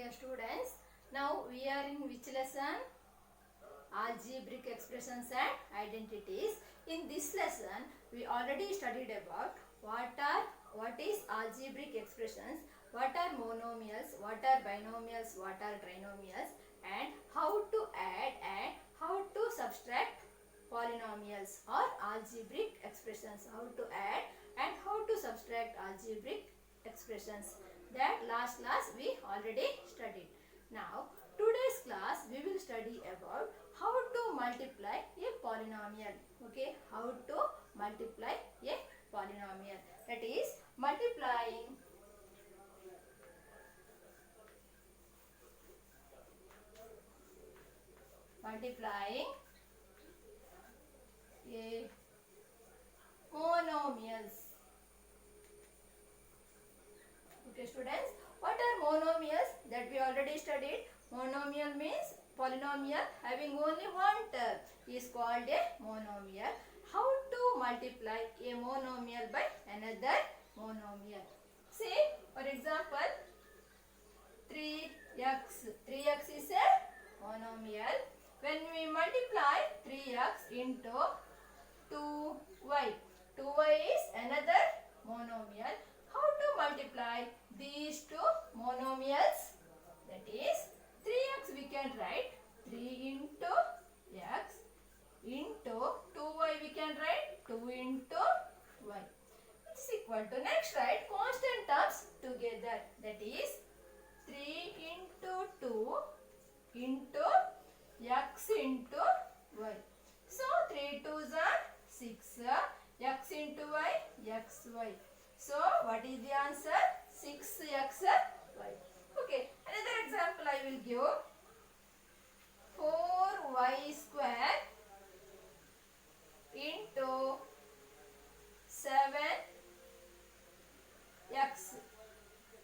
Dear students, now we are in which lesson? Algebraic expressions and identities. In this lesson, we already studied about what is algebraic expressions, what are monomials, what are binomials, what are trinomials, and how to add and how to subtract polynomials or algebraic expressions. How to add and how to subtract algebraic expressions. That last class we already studied. Now today's class we will study about how to multiply a polynomial. Okay, how to multiply a polynomial. That is multiplying a monomials. Okay students, what are monomials? That we already studied. Monomial means polynomial having only one term is called a monomial. How to multiply a monomial by another monomial? See, for example, 3x. 3x is a monomial. When we multiply 3x into 2y, 2y is another monomial. How to multiply these two monomials? That is 3x we can write 3 into x into 2y we can write 2 into y. It is equal to, next write constant terms together. That is 3 into 2 into x into y. So 3 2s are 6, x into y, xy. So what is the answer? 6xy. Okay, another example I will give. 4y square into 7x.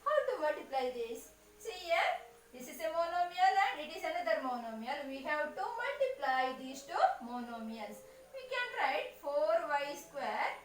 How to multiply this? See here, this is a monomial and it is another monomial. We have to multiply these two monomials. We can write 4y square.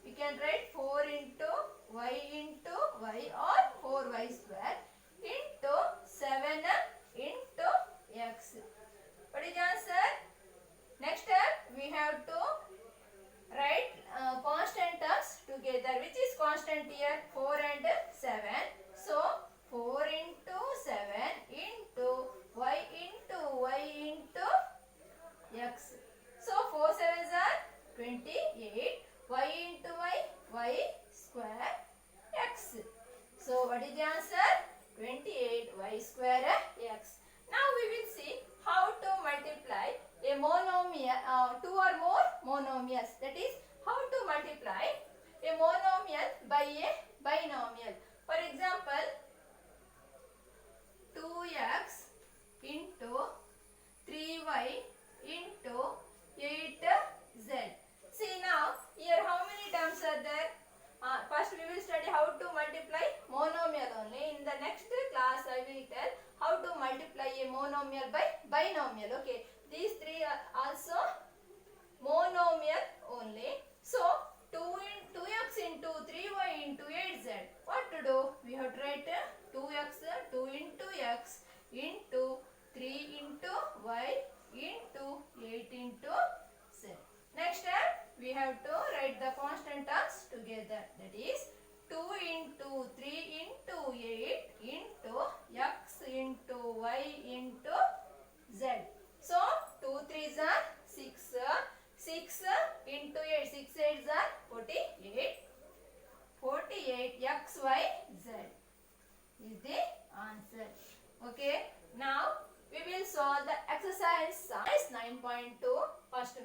We can write 4 into y or 4y square into 7 into x. What is the answer? Next step, we have to write constant terms together. Which is constant here? 4 and 7. So 4 into 7 into y into x. So 4 7s are 28. Y into y square x. So what is the answer? 28 y square x. Now we will see how to multiply a monomial, two or more monomials. That is how to multiply a monomial by a binomial. For example, 2x into 3y into 8z. See now, here how many terms are there? First we will study how to multiply monomial only. In the next class I will tell how to multiply a monomial by binomial. Okay, these three are also monomial only. So 2x into 3y into 8z. What to do? We have to write 2x, 2 into x into 3 into y into 8 into z. Next step, we have to write the constant terms together. That is 2 into 3 into 8 into x into y into z. So 2 3s are 6. 6 into 8. 6 8s are 48. 48 x y z is the answer. Okay. Now we will solve the exercise 9.2. First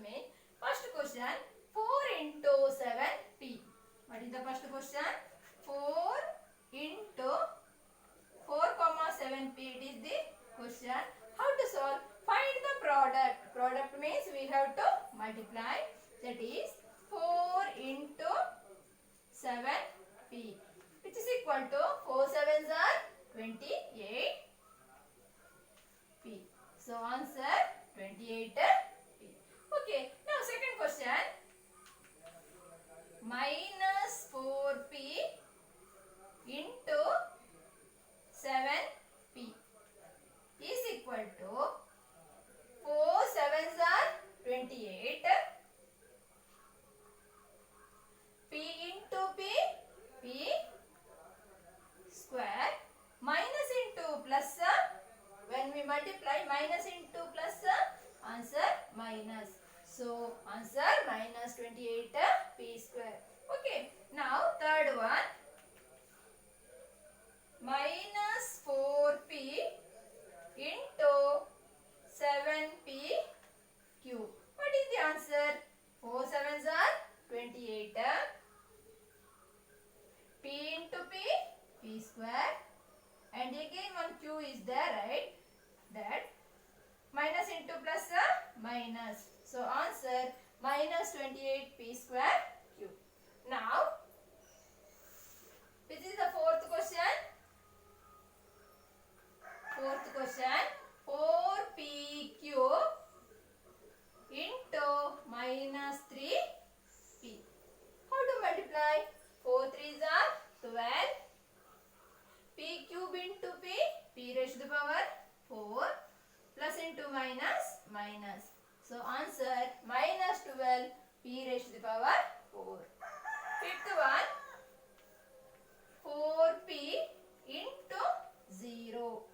question, 4 into 7p. What is the first question? 4 into 4 comma 7p. It is the question. How to solve? Find the product. Product means we have to multiply. That is 4 into 7p, which is equal to 4 7s are 28. multiply minus into plus, answer minus. So answer minus 28 p square. Okay. Now third one, minus 4p into 7p cube. What is the answer? 4 sevens are 28. P into p square, and again one q is there, right? That minus into plus, minus. So answer minus 28 p square cube. Now this is the fourth question. Fourth question, 4p cube into minus 3p. How to multiply? 4 3s are 12. P cube into p raised to the power 4, plus into minus, minus. So answer minus 12 p raised to the power 4. Fifth one, 4p into 0.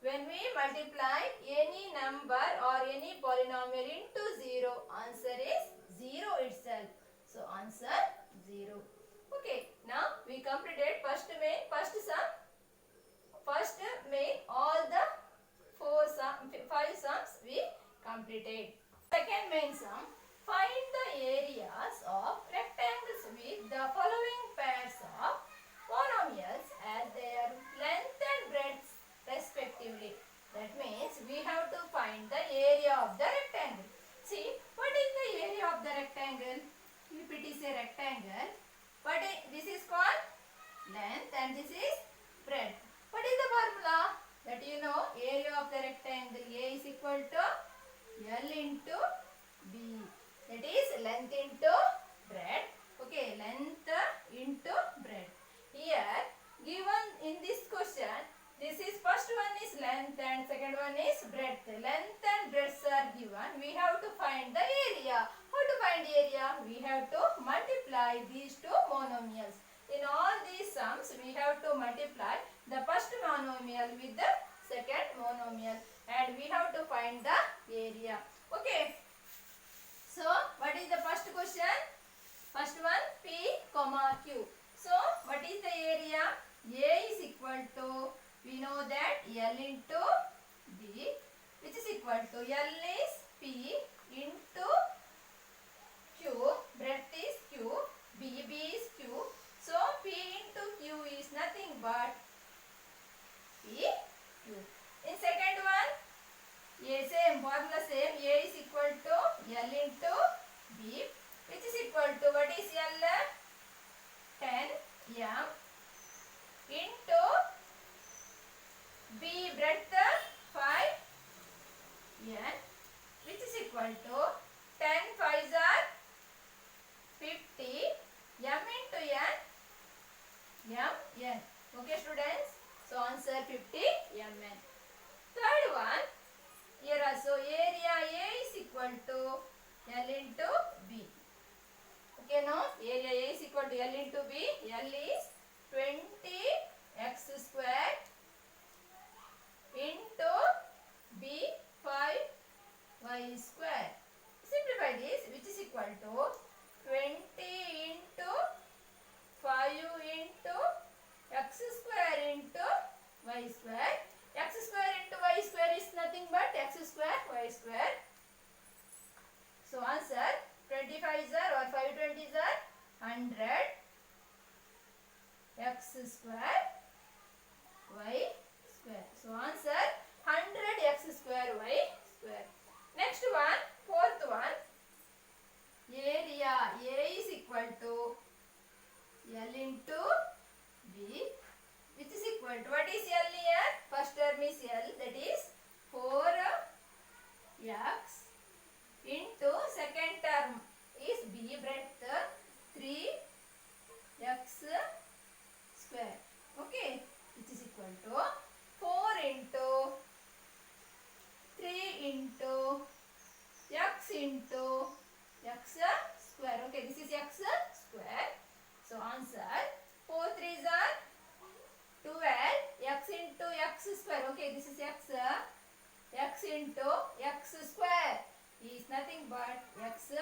When we multiply any number or any polynomial into 0, answer is 0 itself. So answer 0. Okay, now we completed first main, first sum. First main, all the 5 sums we completed. Second main sum, find the areas of rectangles with the following pairs of monomials as their length and breadth respectively. That means we have to find the area of the rectangle. See, what is the area of the rectangle? If it is a rectangle, but this is called length and this is breadth. What is the formula? That you know, area of the rectangle, A is equal to L into B. That is length into breadth. Okay, length into breadth. Here, given in this question, this is first one is length and second one is breadth. Length and breadth are given. We have to find the area. How to find area? We have to multiply these two monomials. In all these sums, we have to multiply the first monomial with the second monomial, and we have to find the area. Okay. So, what is the first question? First one, P, Q. So, what is the area? A is equal to, we know that L into B, which is equal to L is P into Q, breadth is Q, B is Q. So, P into Q is nothing but P Q. In second one, same formula same, A is equal to L into B, which is equal to, what is L? 10 M into B breadth 5 N, which is equal to 10 5s are 50 M into N N. Okay students, so answer 50 Mn. Third one, here also area A is equal to L into B. Okay, now area A is equal to L into B. L is 20 x square into B 5 y square. Simplify this, which is equal to 20 into 5 into x square into y square. X square into y square is nothing but x square y square. So answer 25s are or 520s are 100 x square y square. So answer 100 x square y square. Next one, fourth one, area A is equal to L into B, which is equal to, what is L here? First term is L, that is 4x into second term is B breadth 3x square. Okay, which is equal to 4 into 3 into x into x square. Okay, this is x square. So answer 4 3s are 12 x into x square. Okay, Okay, this is x. X into x square is nothing but x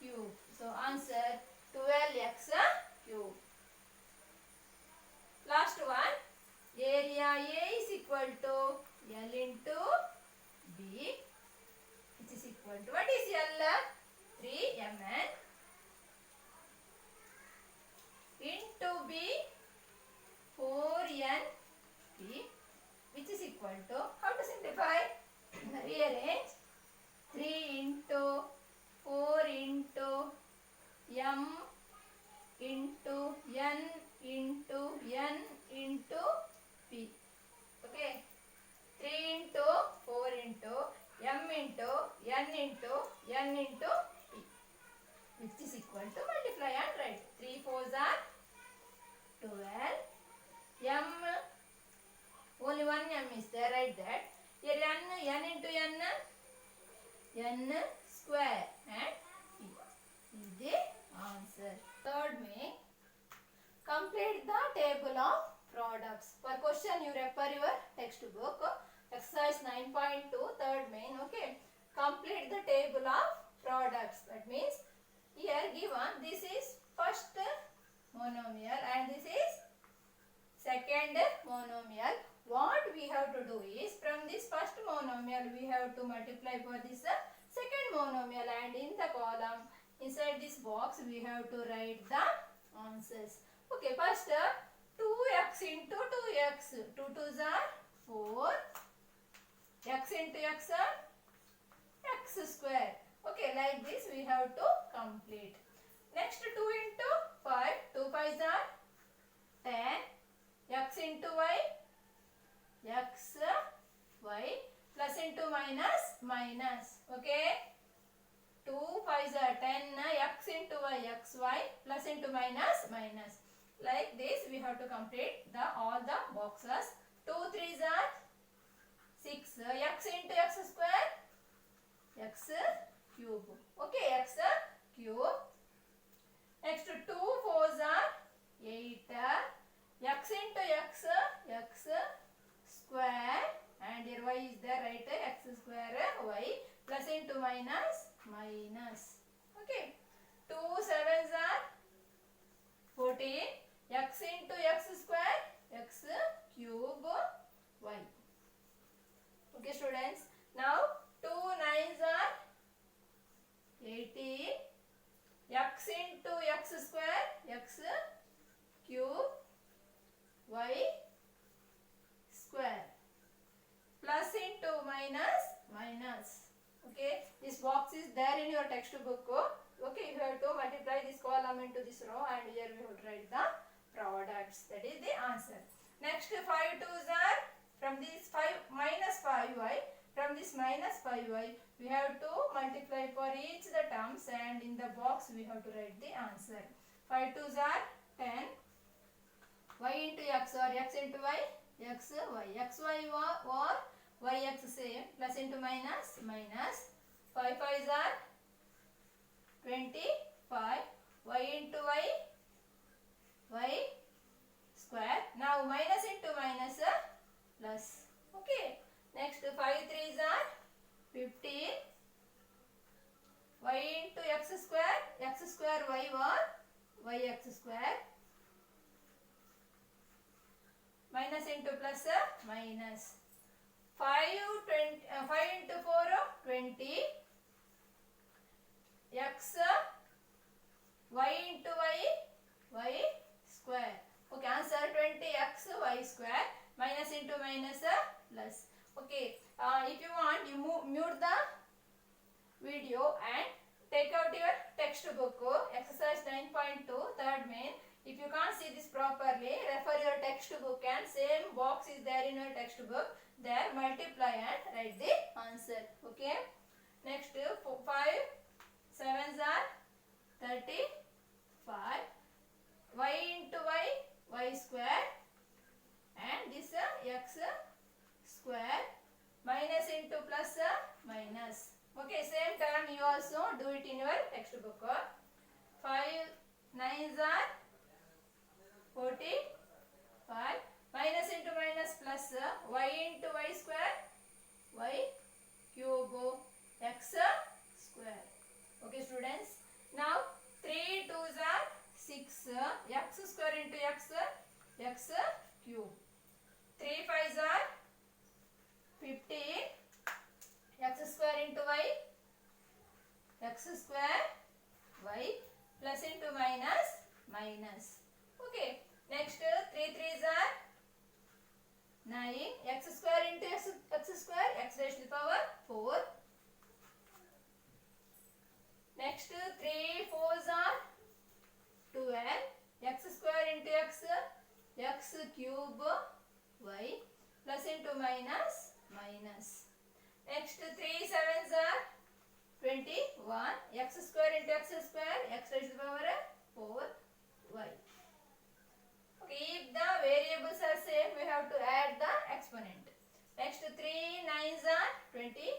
cube. So answer 12x cube. Last one. Area A is equal to L into B, which is equal to, what is L? 3mn into B 4np, which is equal to, how to simplify? Rearrange 3 into 4 into m into n into n into p. Okay, 3 into 4 into m into n into n into p, which is equal to, multiply and write. 3 4s are 12. M, only one m is there, write that. Here n into n square and p is the answer. Third main, complete the table of products. For question you refer your textbook, exercise 9.2, third main. Okay, complete the table of products. That means here given this is first monomial and this is second monomial. What we have to do is, from this first monomial we have to multiply for this second monomial, and in the column inside this box we have to write the answers. Okay, first 2x into 2x, 2 2s are 4, x into x are x square. Okay, like this we have to complete. Next 2 into 5, 2 5s are 10, x into y, x, y, plus into minus, minus. Okay, 2 5s are 10, x into y, x, y, plus into minus, minus. Like this we have to complete all the boxes. 2 3s are 6, x into x square, x cube. Okay, x cube. Next 2 4s are 8, x into x, x square, and here y is there, right? X square y, plus into minus, minus. Okay, 2 7s are 14, x into x square, x cube y. Okay students, now 2 9s are 18, x into x square, x cube y square, plus into minus, minus. Okay, this box is there in your textbook. Okay, you have to multiply this column into this row, and here we have to write the products. That is the answer. Next 5 2s are, from this 5 minus 5y, from this minus 5y we have to multiply for each the terms, and in the box we have to write the answer. 5 2s are 10, y into x or x into y, x y, x y or y x same, plus into minus, minus. 5 5s are 25, y into y, y square. Now minus into minus, plus. Okay, next 5 3s are 15, y into x square y or y x square, minus into plus, minus. 5 into 4 20, x y into y square. Okay, answer 20x y square, minus into minus, plus. Okay, if you want, you mute the video and take out your textbook, exercise 9.2, third main. If you can't see this properly, refer your textbook, and same box is there in your textbook. There multiply and write the answer. Okay, next 5 7s are 35, y into y square, and this x square, minus into plus, minus. Okay, same time you also do it in your textbook. 5 9s are 45, minus into minus plus, y Next 3 4s are 12. X square into x, x cube y plus into minus minus. Next 3 7s are 21. X square into x square, x raised to the power 4 y. Okay, if the variables are same, we have to add the exponent. Next 3 9s are 27.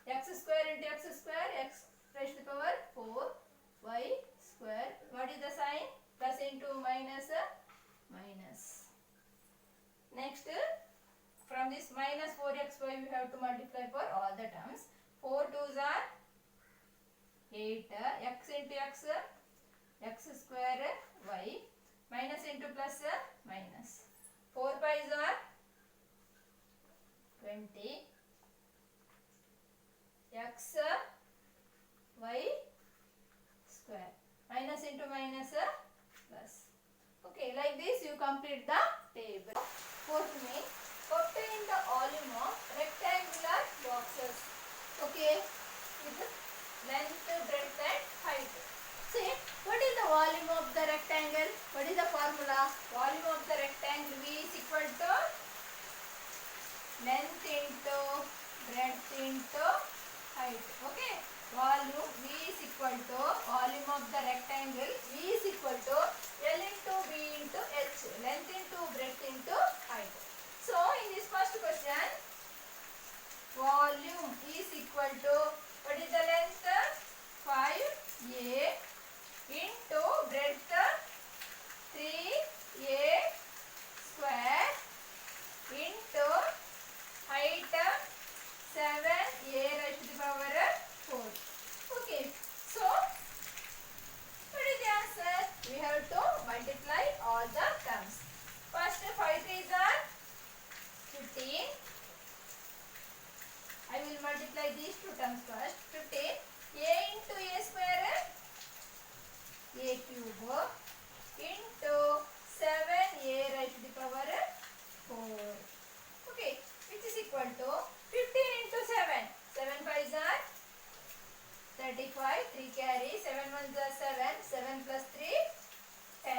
X square into x square, x raised to the power 4 y square. What is the sign? Plus into minus minus. Next, from this minus 4xy we have to multiply for all the terms. 4 2s are 8. X into x, x square y minus into plus minus. 4 pi's are 20. X y square minus into minus plus. Okay, like this you complete the table. Fourth me, obtain the volume of rectangular boxes. Okay, with length, breadth and height. See, what is the volume of the rectangle? What is the formula? Volume of the rectangle V is equal to length into breadth into height. Okay, volume V is equal to volume of the rectangle V is equal to L into B into H, length into breadth into height. So in this first question, volume is equal to, what is the length? 5a into breadth 3a square into height 7a raised to the power 4. Okay, so what is the answer? We have to multiply all the terms. First 5 3s are 15. I will multiply these two terms first. 15 a into a square a cube into 7a raised to the power 4. Okay, which is equal to 15 into 7. 7 5s are 35. 3 carry. 7 1s are 7. 7 plus 3 10.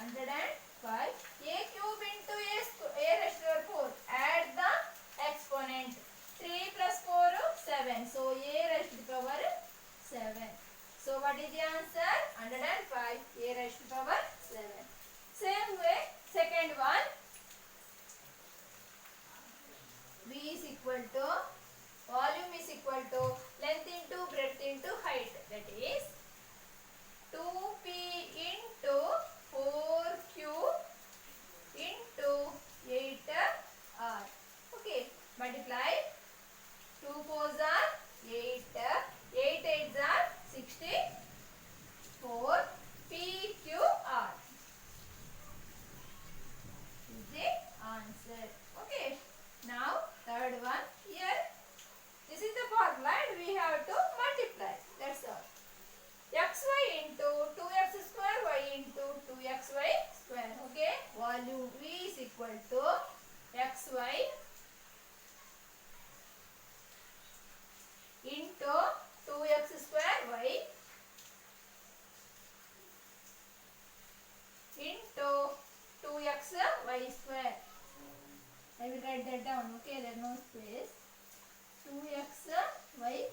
105. A cube into a raised to the power 4. Add the exponent. 3 plus 4 7. So a raised to the power 7. So what is the answer? 105. A raised to the power 7. Same way, second one. V is equal to, volume is equal to length into breadth into height. That is 2p into 4q into 8r. Okay, multiply. 2 4s are 8. 8 8s are 64. PQR is the answer. Okay, now third one. Here, this is the formula and we have to multiply. That's all. xy into 2x square y into 2xy square. Okay, volume V is equal to xy into 2x square y into 2x y square. I will write that down. Okay, there is no space. 2x y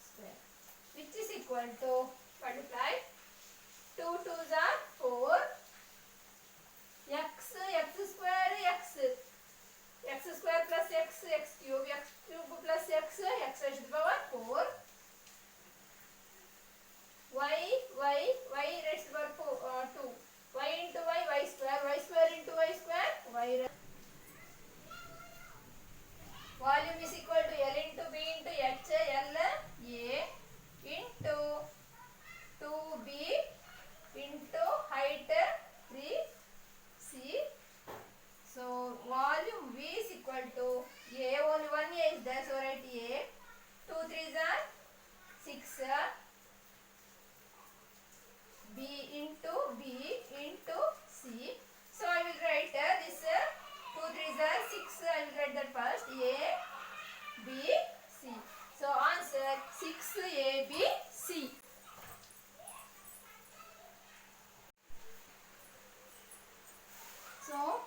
square, which is equal to, multiply. 2 2s are 4. X square x square plus x cube plus x raised to the power 4. Y raised to the power 2. Y into y square into y square y. Volume is equal to L into B into H. L A into 2B into height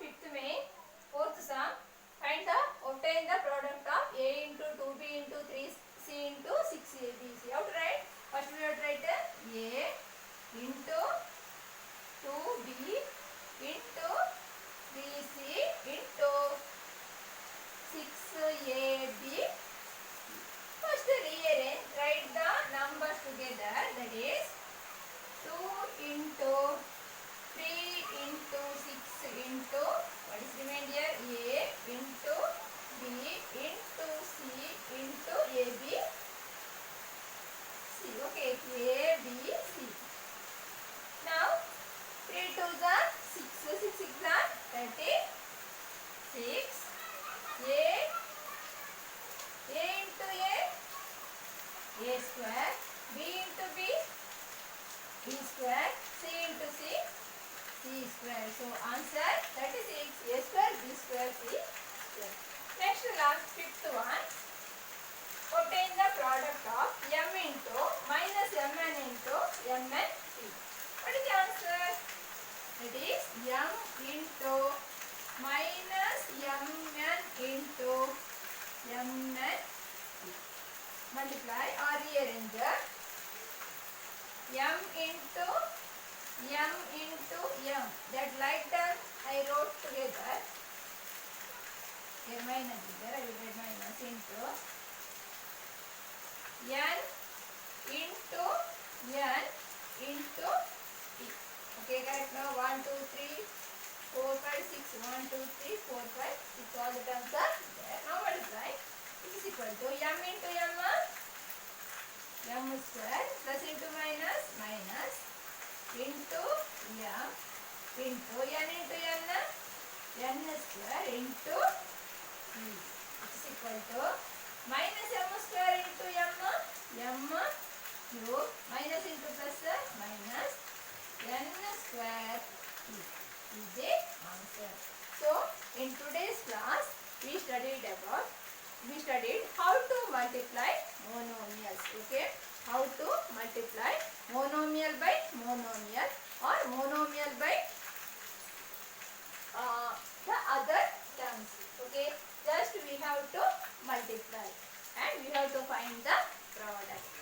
fifth main, fourth sum. Obtain the product of A into 2B into 3C into 6ABC. How to write? First we have to write A into 2B into 3C into 6AB. First rearrange, write the numbers together, that is 2 into 3 into 6 into, what is remained here? A into B into C into AB. C. Okay, A, B, C. Now 3 2s are 6, 6 6 are 36. A into A square, B into B square, C into C square. So answer 36, A square, B square, C square. Next last fifth one. Obtain the product of M into minus Mn into Mn T. What is the answer? It is M into minus Mn into Mn T. Multiply or rearrange M into M. That like that I wrote together. Here minus is there. I will write minus into N into N into T. Okay, correct now. 1 2 3 4 5 6. 1 2 3 4 5 6. All the terms are there. Now multiply. This is equal to M into M square plus into minus into M into N into N square into T. Which is equal to minus M square into M cube minus into plus minus N square T is the answer. So in today's class we studied how to multiply monomials. Okay, how to multiply monomial by monomial or monomial by the other terms. Okay, just we have to multiply and we have to find the product.